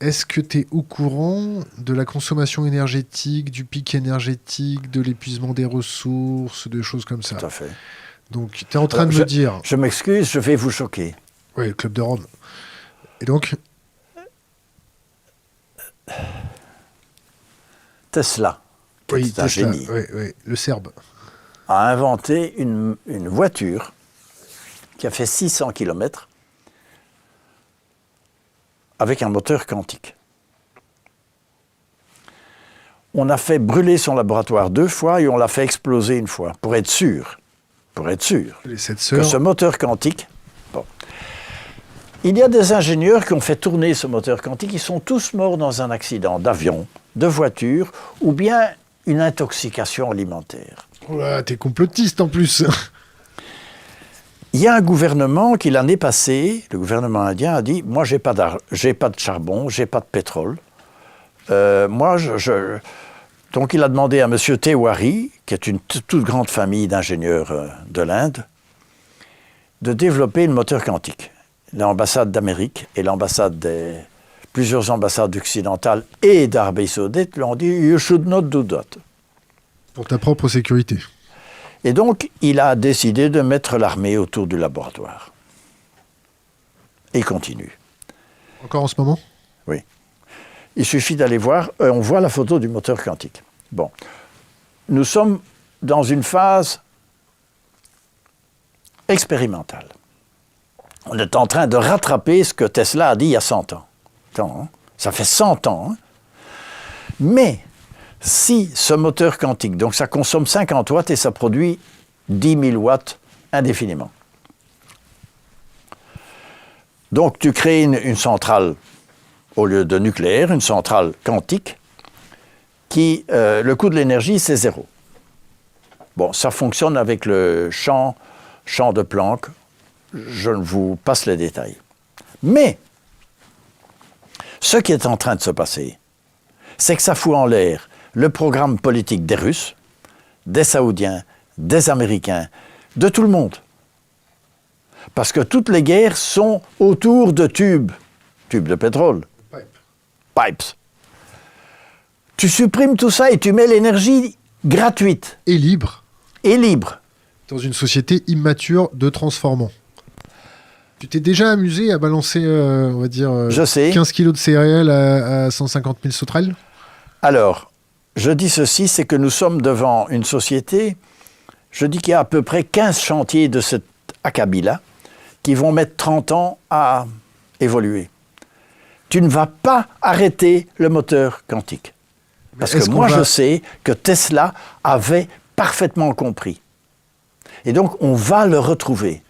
est-ce que tu es au courant de la consommation énergétique, du pic énergétique, de l'épuisement des ressources, de choses comme ça? Tout à fait. Donc, tu es en train de me dire... Je m'excuse, je vais vous choquer. Oui, le Club de Rome. Et donc Tesla, qui est un génie, oui, le Serbe, a inventé une voiture qui a fait 600 km avec un moteur quantique. On a fait brûler son laboratoire 2 fois et on l'a fait exploser 1 fois, pour être sûr les 7 que sœurs. ce moteur quantique... Bon. Il y a des ingénieurs qui ont fait tourner ce moteur quantique, ils sont tous morts dans un accident d'avion, de voiture, ou bien une intoxication alimentaire. Oh là, t'es complotiste en plus. Il y a un gouvernement qui, l'année passée, le gouvernement indien a dit « Moi, j'ai pas de charbon, j'ai pas de pétrole. Donc, il a demandé à M. Tewari, qui est une toute grande famille d'ingénieurs de l'Inde, de développer le moteur quantique. L'ambassade d'Amérique et plusieurs ambassades occidentales et d'Arabie Saoudite lui ont dit « You should not do that ». Pour ta propre sécurité. Et donc, il a décidé de mettre l'armée autour du laboratoire. Et il continue. Encore en ce moment? Oui. Il suffit d'aller voir, on voit la photo du moteur quantique. Bon. Nous sommes dans une phase expérimentale. On est en train de rattraper ce que Tesla a dit il y a 100 ans. Attends, hein? Ça fait 100 ans. Hein? Mais si ce moteur quantique, donc ça consomme 50 watts et ça produit 10 000 watts indéfiniment. Donc tu crées une centrale, au lieu de nucléaire, une centrale quantique, qui, le coût de l'énergie, c'est 0. Bon, ça fonctionne avec le champ de Planck. Je vous passe les détails. Mais, ce qui est en train de se passer, c'est que ça fout en l'air le programme politique des Russes, des Saoudiens, des Américains, de tout le monde. Parce que toutes les guerres sont autour de tubes de pétrole, pipes. Tu supprimes tout ça et tu mets l'énergie gratuite. Et libre. Et libre. Dans une société immature de transformants. Tu t'es déjà amusé à balancer, on va dire, 15 kilos de céréales à 150 000 sauterelles? Alors, je dis ceci, c'est que nous sommes devant une société, je dis qu'il y a à peu près 15 chantiers de cet acabit-là qui vont mettre 30 ans à évoluer. Tu ne vas pas arrêter le moteur quantique. Parce que moi, je sais que Tesla avait parfaitement compris. Et donc, on va le retrouver.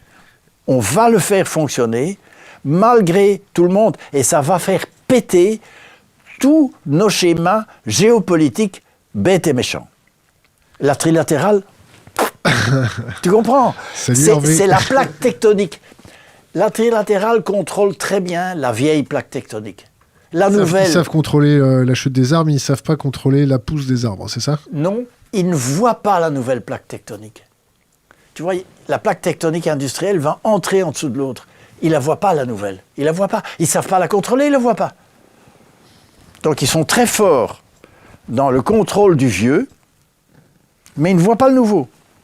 On va le faire fonctionner malgré tout le monde. Et ça va faire péter tous nos schémas géopolitiques bêtes et méchants. La trilatérale, tu comprends? C'est la plaque tectonique. La trilatérale contrôle très bien la vieille plaque tectonique. La nouvelle... Ils savent contrôler la chute des arbres, mais ils ne savent pas contrôler la pousse des arbres, c'est ça? Non, ils ne voient pas la nouvelle plaque tectonique. Tu vois, la plaque tectonique industrielle va entrer en dessous de l'autre. Ils ne la voient pas, la nouvelle. Ils ne la voient pas. Ils ne savent pas la contrôler, ils ne la voient pas. Donc, ils sont très forts dans le contrôle du vieux, mais ils ne voient pas le nouveau.